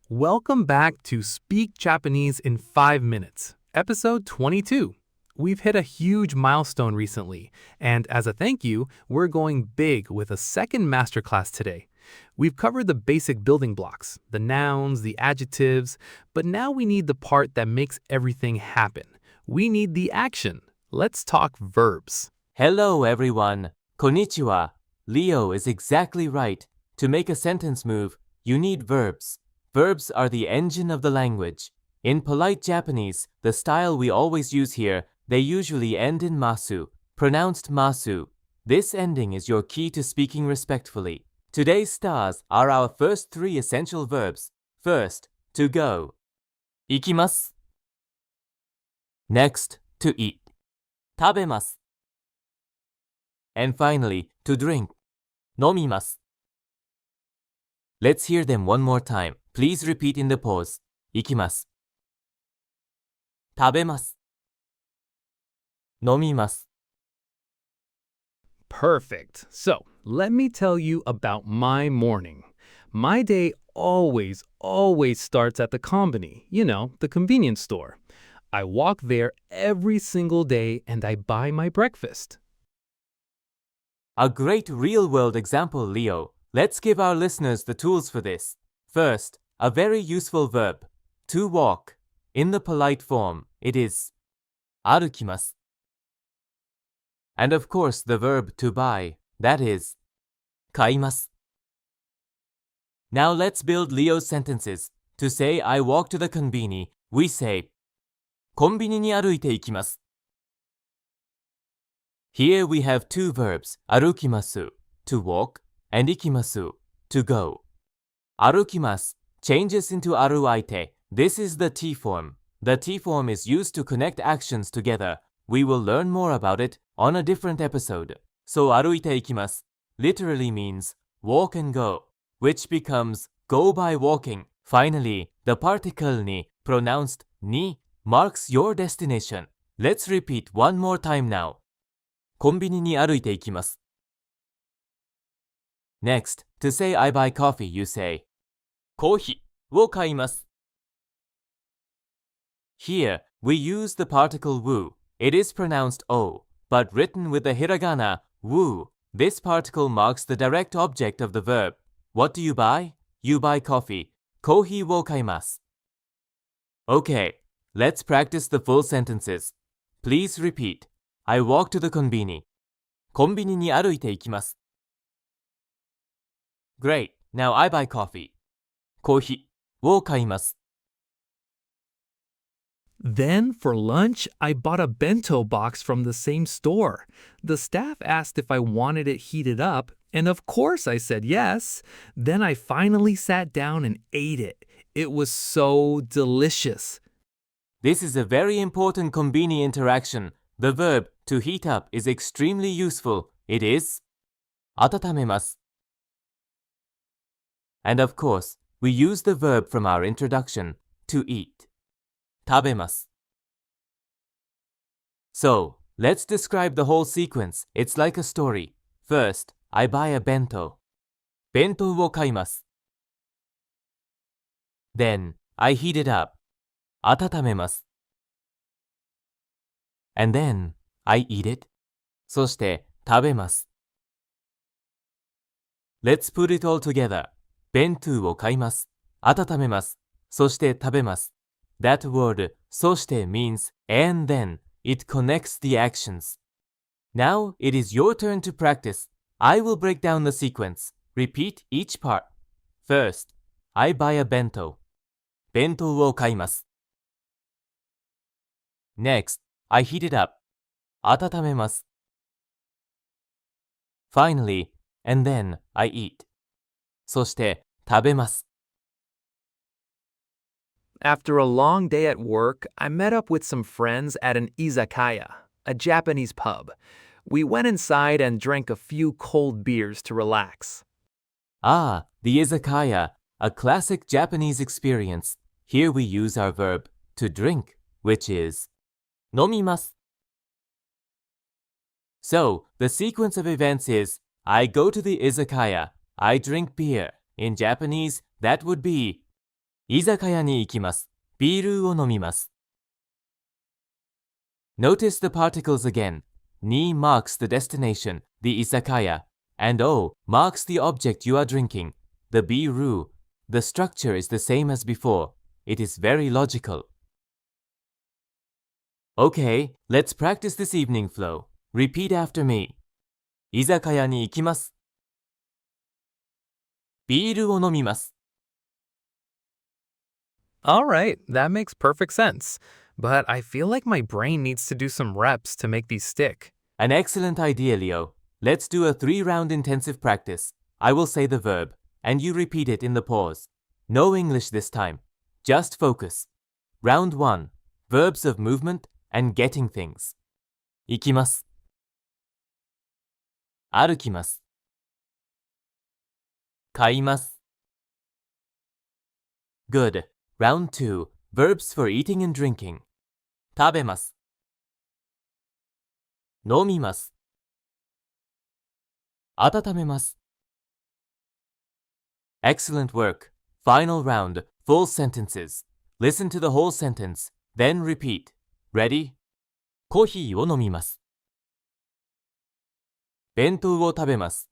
Welcome back to Speak Japanese in 5 Minutes, episode 22. We've hit a huge milestone recently, and as a thank you, we're going big with a second masterclass today. We've covered the basic building blocks, the nouns, the adjectives, but now we need the part that makes everything happen. We need the action. Let's talk verbs. Hello everyone. Konnichiwa. Leo is exactly right. To make a sentence move, you need verbs. Verbs are the engine of the language. In polite Japanese, the style we always use here, they usually end in masu, pronounced masu. This ending is your key to speaking respectfully. Today's stars are our first 3 essential verbs. First, to go. Ikimasu. Next, to eat. Tabemasu. And finally, to drink. Nomimasu. Let's hear them one more time. Please repeat in the pause. Ikimasu. Tabemasu. Nomimasu. Perfect. So, let me tell you about my morning. My day always starts at the konbini, the convenience store. I walk there every single day and I buy my breakfast. A great real-world example, Leo. Let's give our listeners the tools for this. First, a very useful verb, to walk. In the polite form, it is arukimasu. And of course, the verb to buy, that is kaimasu. Now let's build Leo's sentences. To say I walk to the konbini, we say コンビニに歩いて行きます. Here we have 2 verbs, arukimasu, to walk, and ikimasu, to go. Arukimasu changes into aruaite. This is the T form. The T form is used to connect actions together. We will learn more about it on a different episode. So aruite ikimasu literally means walk and go, which becomes go by walking. Finally, the particle ni, pronounced ni, marks your destination. Let's repeat one more time now. コンビニに歩いて行きます. Next, to say I buy coffee, you say コーヒーを買います. Here, we use the particle wu. It is pronounced o, but written with the hiragana wu. This particle marks the direct object of the verb. What do you buy? You buy coffee. コーヒーを買います. Okay, let's practice the full sentences. Please repeat. I walk to the konbini. コンビニに歩いて行きます. Great. Now I buy coffee. コーヒーを買います. Then, for lunch, I bought a bento box from the same store. The staff asked if I wanted it heated up, and of course I said yes. Then I finally sat down and ate it. It was so delicious. This is a very important konbini interaction. The verb to heat up is extremely useful. It is 温めます. And of course, we use the verb from our introduction, to eat. 食べます. So, let's describe the whole sequence. It's like a story. First, I buy a bento. 弁当を買います. Then, I heat it up. 温めます. And then, I eat it. そして食べます. Let's put it all together. 弁当を買います。温めます。そして食べます. That word そして means and then. It connects the actions. Now it is your turn to practice. I will break down the sequence. Repeat each part. First, I buy a bento. 弁当を買います。Next, I heat it up. 温めます。Finally, and then I eat. そして食べます。After a long day at work, I met up with some friends at an izakaya, a Japanese pub. We went inside and drank a few cold beers to relax. Ah, the izakaya, a classic Japanese experience. Here we use our verb to drink, which is 飲みます. So, the sequence of events is I go to the izakaya, I drink beer. In Japanese, that would be 居酒屋に行きます。ビールを飲みます。Notice the particles again. Ni marks the destination, the izakaya, and o marks the object you are drinking, the biru. The structure is the same as before. It is very logical. Okay, let's practice this evening flow. Repeat after me. 居酒屋に行きます。ビールを飲みます。All right, that makes perfect sense. But I feel like my brain needs to do some reps to make these stick. An excellent idea, Leo. Let's do a 3-round intensive practice. I will say the verb, and you repeat it in the pause. No English this time. Just focus. Round 1. Verbs of movement and getting things. 行きます。歩きます。買います。Good. Round 2. Verbs for eating and drinking. 食べます。飲みます。温めます。Excellent work. Final round. Full sentences. Listen to the whole sentence, then repeat. Ready? コーヒーを飲みます。弁当を食べます。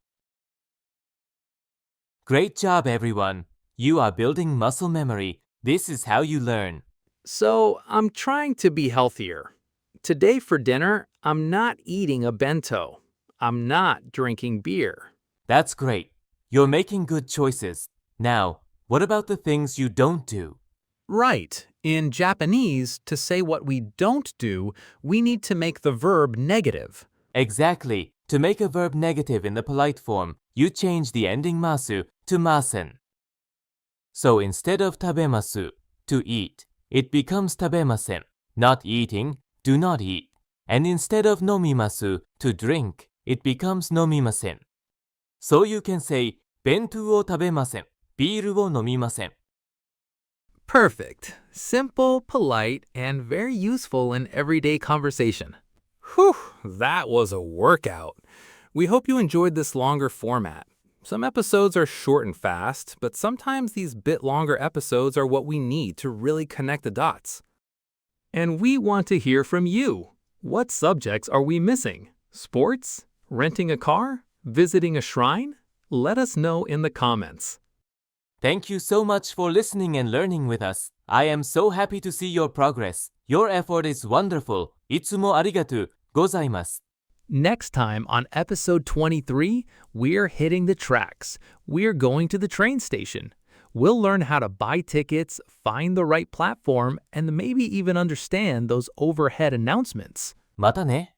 Great job, everyone. You are building muscle memory. This is how you learn. So, I'm trying to be healthier. Today for dinner, I'm not eating a bento. I'm not drinking beer. That's great. You're making good choices. Now, what about the things you don't do? Right. In Japanese, to say what we don't do, we need to make the verb negative. Exactly. To make a verb negative in the polite form, you change the ending masu to masen. So instead of tabemasu, to eat, it becomes tabemasen. Not eating, do not eat. And instead of nomimasu, to drink, it becomes nomimasen. So you can say, 弁当を食べません。ビールを飲みません。Perfect. Simple, polite, and very useful in everyday conversation. Whew, that was a workout. We hope you enjoyed this longer format. Some episodes are short and fast, but sometimes these bit longer episodes are what we need to really connect the dots. And we want to hear from you. What subjects are we missing? Sports? Renting a car? Visiting a shrine? Let us know in the comments. Thank you so much for listening and learning with us. I am so happy to see your progress. Your effort is wonderful. いつもありがとうございます。Next time on episode 23, we're hitting the tracks. We're going to the train station. We'll learn how to buy tickets, find the right platform, and maybe even understand those overhead announcements. またね。